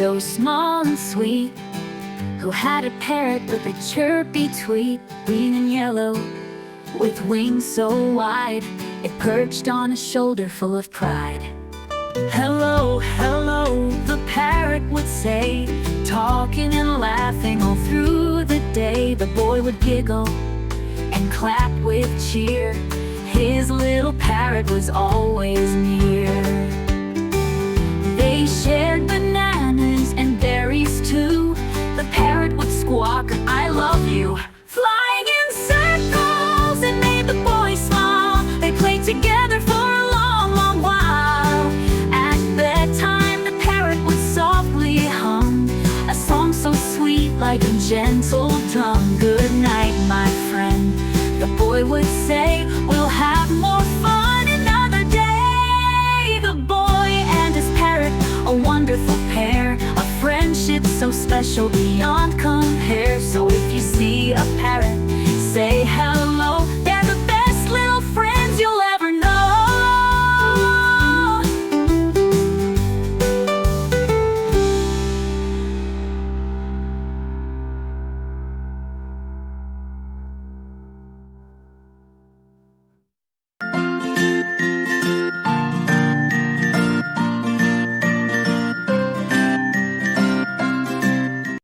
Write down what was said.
so small and sweet, who had a parrot with a chirpy tweet, green and yellow, with wings so wide, it perched on a shoulder full of pride. "Hello, hello," the parrot would say, talking and laughing all through the day. The boy would giggle and clap with cheer, his little parrot was always near. They shared bananas and berries too. The parrot would squawk, "I love you," flying in circles, and made the boy smile. They played together for a long, long while. At bedtime the parrot would softly hum a song so sweet like a gentle drum. "Good night, my friend," the boy would say, "we'll have more fun another day." The boy and his parrot, a wonderful pair, a friendship so special the